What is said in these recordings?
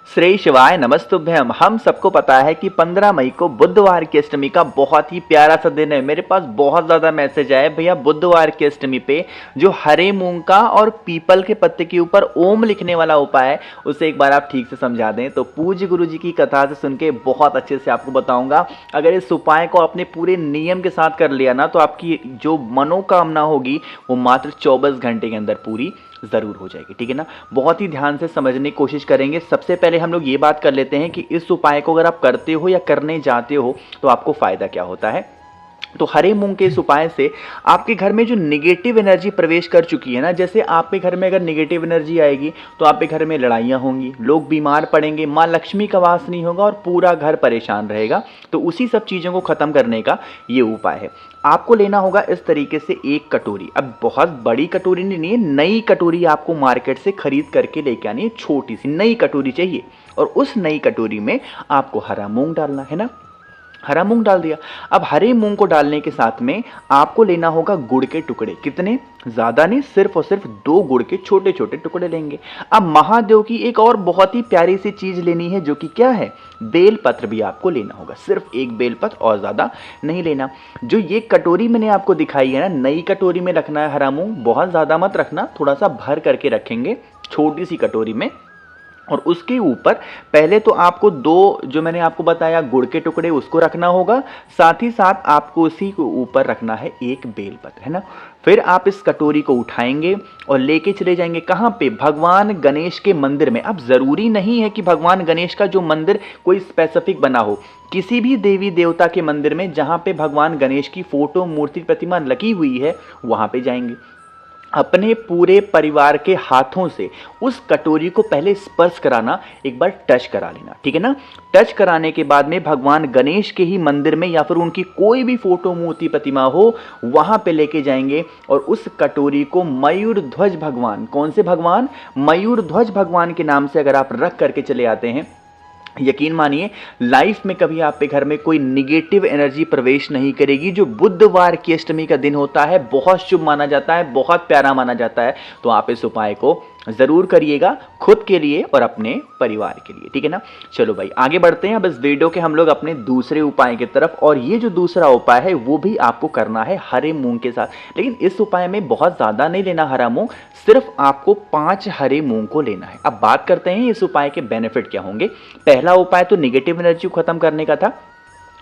श्री शिवाय नमस्तुभ्यम। हम सबको पता है कि 15 मई को बुधवार की अष्टमी का बहुत ही प्यारा सा दिन है। मेरे पास बहुत ज़्यादा मैसेज आए, भैया बुधवार की अष्टमी पे जो हरे मूंग का और पीपल के पत्ते के ऊपर ओम लिखने वाला उपाय है उसे एक बार आप ठीक से समझा दें। तो पूज्य गुरु जी की कथा से सुन के बहुत अच्छे से आपको बताऊंगा। अगर इस उपाय को अपने पूरे नियम के साथ कर लिया ना तो आपकी जो मनोकामना होगी वो मात्र 24 घंटे के अंदर पूरी ज़रूर हो जाएगी। ठीक है ना, बहुत ही ध्यान से समझने की कोशिश करेंगे। सबसे पहले हम लोग ये बात कर लेते हैं कि इस उपाय को अगर आप करते हो या करने जाते हो तो आपको फ़ायदा क्या होता है। तो हरे मूंग के इस उपाय से आपके घर में जो निगेटिव एनर्जी प्रवेश कर चुकी है ना, जैसे आपके घर में अगर निगेटिव एनर्जी आएगी तो आपके घर में लड़ाइयाँ होंगी, लोग बीमार पड़ेंगे, माँ लक्ष्मी का वास नहीं होगा और पूरा घर परेशान रहेगा। तो उसी सब चीज़ों को ख़त्म करने का ये उपाय है। आपको लेना होगा इस तरीके से एक कटोरी। अब बहुत बड़ी कटोरी नहीं है, नई कटोरी आपको मार्केट से खरीद करके लेके आनी है। छोटी सी नई कटोरी चाहिए और उस नई कटोरी में आपको हरा मूंग डालना है ना। हरा मूंग डाल दिया। अब हरे मूंग को डालने के साथ में आपको लेना होगा गुड़ के टुकड़े। कितने? ज़्यादा नहीं, सिर्फ और सिर्फ 2 गुड़ के छोटे छोटे टुकड़े लेंगे। अब महादेव की एक और बहुत ही प्यारी सी चीज़ लेनी है, जो कि क्या है, बेलपत्र भी आपको लेना होगा। सिर्फ एक बेलपत्र और ज़्यादा नहीं लेना। जो ये कटोरी मैंने आपको दिखाई है ना, नई कटोरी में रखना है हरा मूंग। बहुत ज़्यादा मत रखना, थोड़ा सा भर करके रखेंगे छोटी सी कटोरी में। और उसके ऊपर पहले तो आपको 2 जो मैंने आपको बताया गुड़ के टुकड़े उसको रखना होगा, साथ ही साथ आपको उसी के ऊपर रखना है एक बेलपत्र, है ना। फिर आप इस कटोरी को उठाएंगे और लेके चले जाएंगे कहाँ पे, भगवान गणेश के मंदिर में। अब ज़रूरी नहीं है कि भगवान गणेश का जो मंदिर कोई स्पेसिफिक बना हो, किसी भी देवी देवता के मंदिर में जहाँ पे भगवान गणेश की फोटो मूर्ति प्रतिमा लगी हुई है वहाँ पे जाएंगे। अपने पूरे परिवार के हाथों से उस कटोरी को पहले स्पर्श कराना, एक बार टच करा लेना, ठीक है ना। टच कराने के बाद में भगवान गणेश के ही मंदिर में या फिर उनकी कोई भी फोटो मूर्ति प्रतिमा हो वहां पे लेके जाएंगे और उस कटोरी को मयूर ध्वज भगवान, कौन से भगवान, मयूर ध्वज भगवान के नाम से अगर आप रख करके चले आते हैं, यकीन मानिए लाइफ में कभी आपके घर में कोई निगेटिव एनर्जी प्रवेश नहीं करेगी। जो बुधवार की अष्टमी का दिन होता है बहुत शुभ माना जाता है, बहुत प्यारा माना जाता है। तो आप इस उपाय को जरूर करिएगा, खुद के लिए और अपने परिवार के लिए, ठीक है ना। चलो भाई आगे बढ़ते हैं अब इस वीडियो के हम लोग अपने दूसरे उपाय की तरफ। और ये जो दूसरा उपाय है वो भी आपको करना है हरे मूंग के साथ। लेकिन इस उपाय में बहुत ज्यादा नहीं लेना हरा मूंग, सिर्फ आपको 5 हरे मूंग को लेना है। अब बात करते हैं इस उपाय के बेनिफिट क्या होंगे। पहला उपाय तो निगेटिव एनर्जी को खत्म करने का था।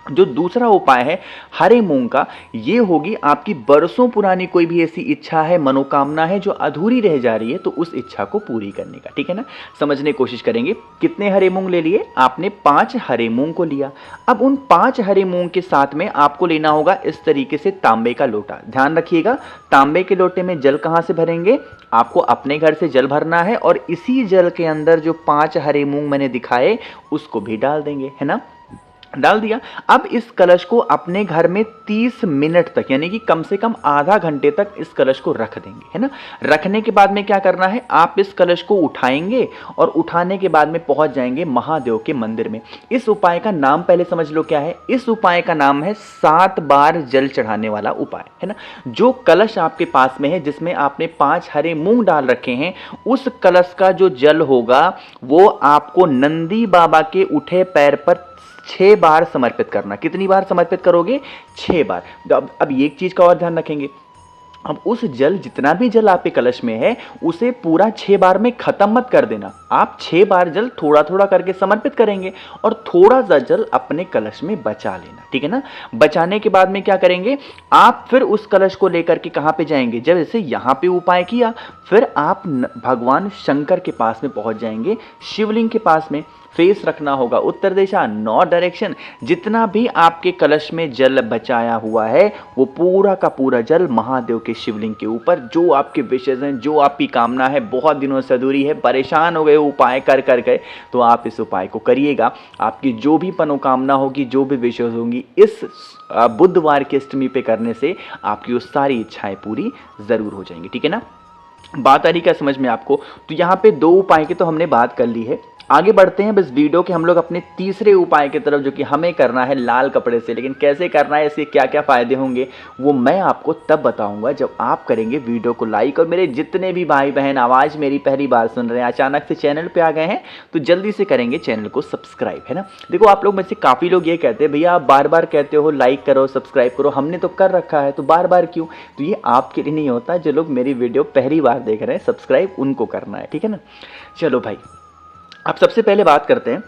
जो दूसरा उपाय है हरे मूंग का, ये होगी आपकी बरसों पुरानी कोई भी ऐसी इच्छा है, मनोकामना है जो अधूरी रह जा रही है, तो उस इच्छा को पूरी करने का, ठीक है ना। समझने की कोशिश करेंगे। कितने हरे मूंग ले लिए आपने? 5 हरे मूंग को लिया। अब उन 5 हरे मूंग के साथ में आपको लेना होगा इस तरीके से तांबे का लोटा। ध्यान रखिएगा, तांबे के लोटे में जल कहां से भरेंगे, आपको अपने घर से जल भरना है और इसी जल के अंदर जो 5 हरे मूंग मैंने दिखाए उसको भी डाल देंगे, है ना। डाल दिया। अब इस कलश को अपने घर में 30 मिनट तक, यानी कि कम से कम आधा घंटे तक इस कलश को रख देंगे, है ना। रखने के बाद में क्या करना है, आप इस कलश को उठाएंगे और उठाने के बाद में पहुंच जाएंगे महादेव के मंदिर में। इस उपाय का नाम पहले समझ लो क्या है। इस उपाय का नाम है 7 बार जल चढ़ाने वाला उपाय, है ना। जो कलश आपके पास में है जिसमें आपने 5 हरे मूंग डाल रखे हैं, उस कलश का जो जल होगा वो आपको नंदी बाबा के उठे पैर पर 6 बार समर्पित करना। कितनी बार समर्पित करोगे? 6 बार। अब एक चीज का और ध्यान रखेंगे, अब उस जल, जितना भी जल आपके कलश में है उसे पूरा 6 बार में खत्म मत कर देना। आप 6 बार जल थोड़ा थोड़ा करके समर्पित करेंगे और थोड़ा सा जल अपने कलश में बचा लेना, ठीक है ना। बचाने के बाद में क्या करेंगे, आप फिर उस कलश को लेकर के कहां पे जाएंगे, जब जैसे यहां पे उपाय किया फिर आप भगवान शंकर के पास में पहुंच जाएंगे, शिवलिंग के पास में। फेस रखना होगा उत्तर दिशा, नॉर्थ डायरेक्शन। जितना भी आपके कलश में जल बचाया हुआ है वो पूरा का पूरा जल महादेव के शिवलिंग के ऊपर, जो आपके विशेष हैं, जो आपकी कामना है, बहुत दिनों से अधूरी है, परेशान हो गए उपाय कर कर गए, तो आप इस उपाय को करिएगा। आपकी जो भी मनोकामना होगी, जो भी विशेष होंगी, इस बुधवार की अष्टमी पे करने से आपकी वो सारी इच्छाएं पूरी जरूर हो जाएंगी, ठीक है ना। बात आ रही क्या समझ में आपको? तो यहाँ पे 2 उपाय की तो हमने बात कर ली है। आगे बढ़ते हैं बस वीडियो के हम लोग अपने तीसरे उपाय की तरफ, जो कि हमें करना है लाल कपड़े से। लेकिन कैसे करना है, इसके क्या क्या फायदे होंगे, वो मैं आपको तब बताऊंगा जब आप करेंगे वीडियो को लाइक। और मेरे जितने भी भाई बहन आवाज़ मेरी पहली बार सुन रहे हैं, अचानक से चैनल पे आ गए हैं, तो जल्दी से करेंगे चैनल को सब्सक्राइब, है ना। देखो आप लोग में से काफ़ी लोग ये कहते हैं भैया आप बार बार कहते हो लाइक करो सब्सक्राइब करो, हमने तो कर रखा है तो बार बार क्यों। तो ये आपके लिए नहीं होता, जो लोग मेरी वीडियो पहली बार देख रहे हैं सब्सक्राइब उनको करना है, ठीक है ना। चलो भाई, अब सबसे पहले बात करते हैं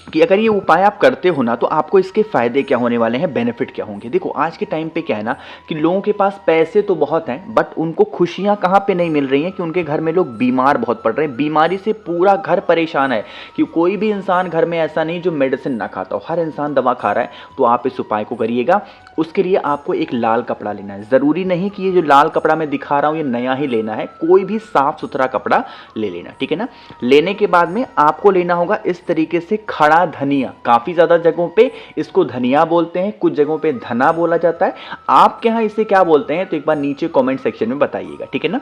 कि अगर ये उपाय आप करते हो ना, तो आपको इसके फायदे क्या होने वाले हैं, बेनिफिट क्या होंगे। देखो आज के टाइम पे क्या है ना, कि लोगों के पास पैसे तो बहुत हैं, बट उनको खुशियां कहाँ पे नहीं मिल रही हैं, कि उनके घर में लोग बीमार बहुत पड़ रहे हैं। बीमारी से पूरा घर परेशान है, कि कोई भी इंसान घर में ऐसा नहीं जो मेडिसिन ना खाता हो, हर इंसान दवा खा रहा है। तो आप इस उपाय को करिएगा। उसके लिए आपको एक लाल कपड़ा लेना है। ज़रूरी नहीं कि ये जो लाल कपड़ा मैं दिखा रहा हूँ ये नया ही लेना है, कोई भी साफ सुथरा कपड़ा ले लेना, ठीक है ना। लेने के बाद में आपको लेना होगा इस तरीके से खड़ा धनिया। काफ़ी ज़्यादा जगहों पे इसको धनिया बोलते हैं, कुछ जगहों पे धना बोला जाता है। आपके यहाँ इसे क्या बोलते हैं तो एक बार नीचे कमेंट सेक्शन में बताइएगा, ठीक है ना।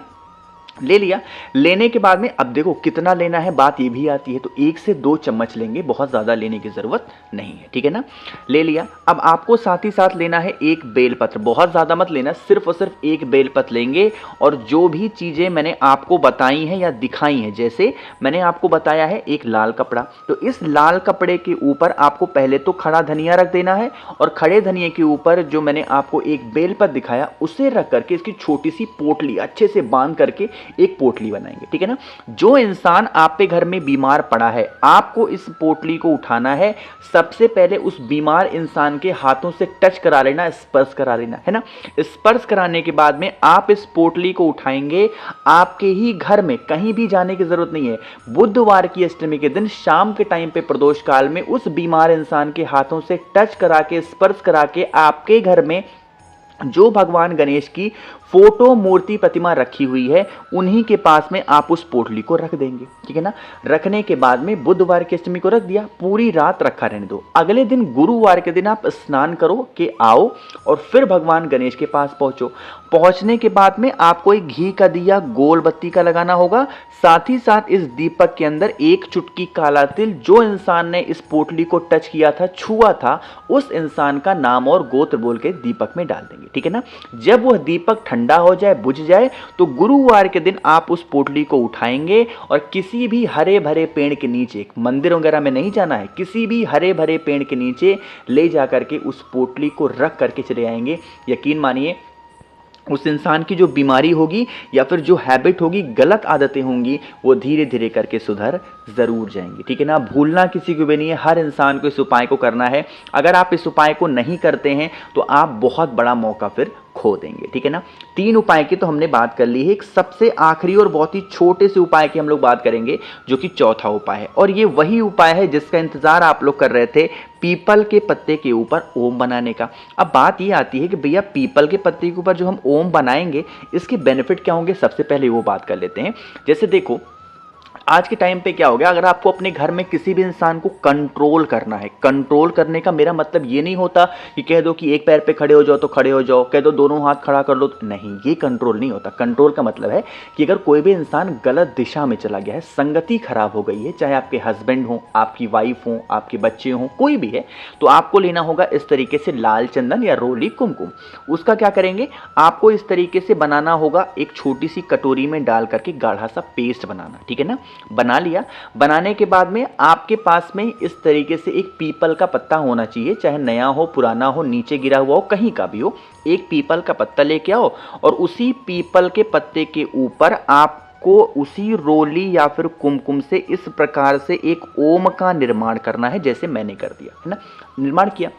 ले लिया। लेने के बाद में अब देखो कितना लेना है, बात ये भी आती है। तो 1 से 2 चम्मच लेंगे, बहुत ज़्यादा लेने की ज़रूरत नहीं है, ठीक है ना। ले लिया। अब आपको साथ ही साथ लेना है एक बेलपत्र, बहुत ज़्यादा मत लेना, सिर्फ और सिर्फ एक बेलपत्र लेंगे। और जो भी चीज़ें मैंने आपको बताई हैं या दिखाई हैं, जैसे मैंने आपको बताया है एक लाल कपड़ा, तो इस लाल कपड़े के ऊपर आपको पहले तो खड़ा धनिया रख देना है, और खड़े धनिए के ऊपर जो मैंने आपको एक बेलपत्र दिखाया उसे रख करके इसकी छोटी सी पोटली अच्छे से बांध करके एक पोटली बनाएंगे, ठीक है ना। जो इंसान आप पे घर में बीमार पड़ा है, आपको इस पोटली को उठाना है। सबसे पहले उस बीमार इंसान के हाथों से टच करा लेना, स्पर्श करा लेना, है ना। स्पर्श कराने के बाद में आप इस पोटली को उठाएंगे। आपके ही घर में, कहीं भी जाने की जरूरत नहीं है। बुधवार की अष्टमी के दिन शाम के टाइम पे प्रदोष काल में उस बीमार इंसान के हाथों से टच करा के, स्पर्श करा के, आपके घर में जो भगवान गणेश की फोटो मूर्ति प्रतिमा रखी हुई है उन्हीं के पास में आप उस पोटली को रख देंगे, ठीक है ना। रखने के बाद में बुधवार की अष्टमी को रख दिया, पूरी रात रखा रहने दो। अगले दिन गुरुवार के दिन आप स्नान करो के आओ और फिर भगवान गणेश के पास पहुंचो। पहुंचने के बाद में आपको एक घी का दिया गोल बत्ती का लगाना होगा। साथ ही साथ इस दीपक के अंदर एक चुटकी काला तिल, जो इंसान ने इस पोटली को टच किया था, छुआ था, उस इंसान का नाम और गोत्र बोल के दीपक में डाल देंगे, ठीक है ना। जब वह दीपक ठंडा हो जाए, बुझ जाए, तो गुरुवार के दिन आप उस पोटली को उठाएंगे और किसी भी हरे भरे पेड़ के नीचे, मंदिर वगैरह में नहीं जाना है, किसी भी हरे भरे पेड़ के नीचे ले जा करके उस पोटली को रख करके चले आएंगे। यकीन मानिए उस इंसान की जो बीमारी होगी या फिर जो हैबिट होगी, गलत आदतें होंगी, वो धीरे धीरे करके सुधर ज़रूर जाएंगी, ठीक है ना। भूलना किसी को भी नहीं है, हर इंसान को इस उपाय को करना है। अगर आप इस उपाय को नहीं करते हैं तो आप बहुत बड़ा मौका फिर खो देंगे, ठीक है ना। 3 उपाय की तो हमने बात कर ली है। एक सबसे आखिरी और बहुत ही छोटे से उपाय की हम लोग बात करेंगे, जो कि चौथा उपाय है। और ये वही उपाय है जिसका इंतजार आप लोग कर रहे थे, पीपल के पत्ते के ऊपर ओम बनाने का। अब बात ये आती है कि भैया पीपल के पत्ते के ऊपर जो हम ओम बनाएंगे इसके बेनिफिट क्या होंगे, सबसे पहले वो बात कर लेते हैं। जैसे देखो आज के टाइम पे क्या हो गया, अगर आपको अपने घर में किसी भी इंसान को कंट्रोल करना है, कंट्रोल करने का मेरा मतलब ये नहीं होता कि कह दो कि एक पैर पे खड़े हो जाओ तो खड़े हो जाओ, कह दो दोनों हाथ खड़ा कर लो, नहीं, ये कंट्रोल नहीं होता। कंट्रोल का मतलब है कि अगर कोई भी इंसान गलत दिशा में चला गया है, संगति खराब हो गई है, चाहे आपके हस्बैंड हो, आपकी वाइफ हो, आपके बच्चे हों, कोई भी है, तो आपको लेना होगा इस तरीके से लाल चंदन या रोली कुमकुम। उसका क्या करेंगे, आपको इस तरीके से बनाना होगा, एक छोटी सी कटोरी में डाल करके गाढ़ा सा पेस्ट बनाना, ठीक है ना। बना लिया। बनाने के बाद में आपके पास में इस तरीके से एक पीपल का पत्ता होना चाहिए, चाहे नया हो, पुराना हो, नीचे गिरा हुआ हो, कहीं का भी हो। एक पीपल का पत्ता लेके आओ और उसी पीपल के पत्ते के ऊपर आपको उसी रोली या फिर कुमकुम से इस प्रकार से एक ओम का निर्माण करना है, जैसे मैंने कर दिया है ना। निर्माण किया।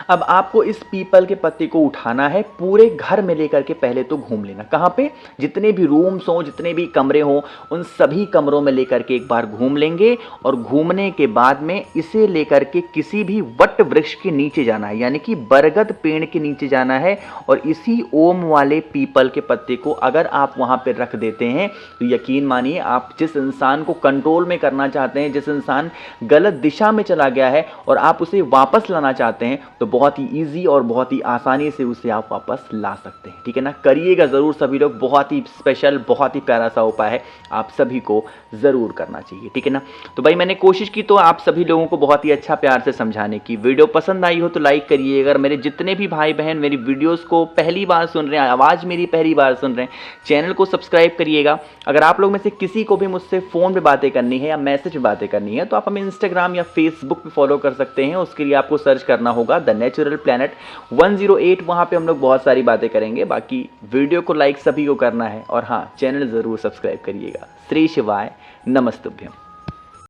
अब आपको इस पीपल के पत्ते को उठाना है, पूरे घर में लेकर के पहले तो घूम लेना। कहाँ पे, जितने भी रूम्स हो, जितने भी कमरे हो, उन सभी कमरों में लेकर के एक बार घूम लेंगे। और घूमने के बाद में इसे लेकर के किसी भी वट वृक्ष के नीचे जाना है, यानी कि बरगद पेड़ के नीचे जाना है। और इसी ओम वाले पीपल के पत्ते को अगर आप वहां पर रख देते हैं तो यकीन मानिए, आप जिस इंसान को कंट्रोल में करना चाहते हैं, जिस इंसान गलत दिशा में चला गया है और आप उसे वापस लाना चाहते हैं, तो बहुत ही ईजी और बहुत ही आसानी से उसे आप वापस ला सकते हैं। ठीक है ना, करिएगा ज़रूर सभी लोग, बहुत ही स्पेशल बहुत ही प्यारा सा उपाय है, आप सभी को ज़रूर करना चाहिए। ठीक है ना, तो भाई मैंने कोशिश की तो आप सभी लोगों को बहुत ही अच्छा प्यार से समझाने की। वीडियो पसंद आई हो तो लाइक करिए। अगर मेरे जितने भी भाई बहन मेरी वीडियोस को पहली बार सुन रहे हैं, आवाज़ मेरी पहली बार सुन रहे हैं, चैनल को सब्सक्राइब करिएगा। अगर आप लोग में से किसी को भी मुझसे फ़ोन पे बातें करनी है या मैसेज पे बातें करनी है तो आप हमें इंस्टाग्राम या फेसबुक पे फॉलो कर सकते हैं। उसके लिए आपको सर्च करना होगा द नेचुरल प्लैनेट 108, वहाँ पे हम लोग बहुत सारी बातें करेंगे। बाकी वीडियो को लाइक सभी को करना है और हाँ, चैनल ज़रूर सब्सक्राइब करिएगा। श्री शिवाय, नमस्तुभ्यम।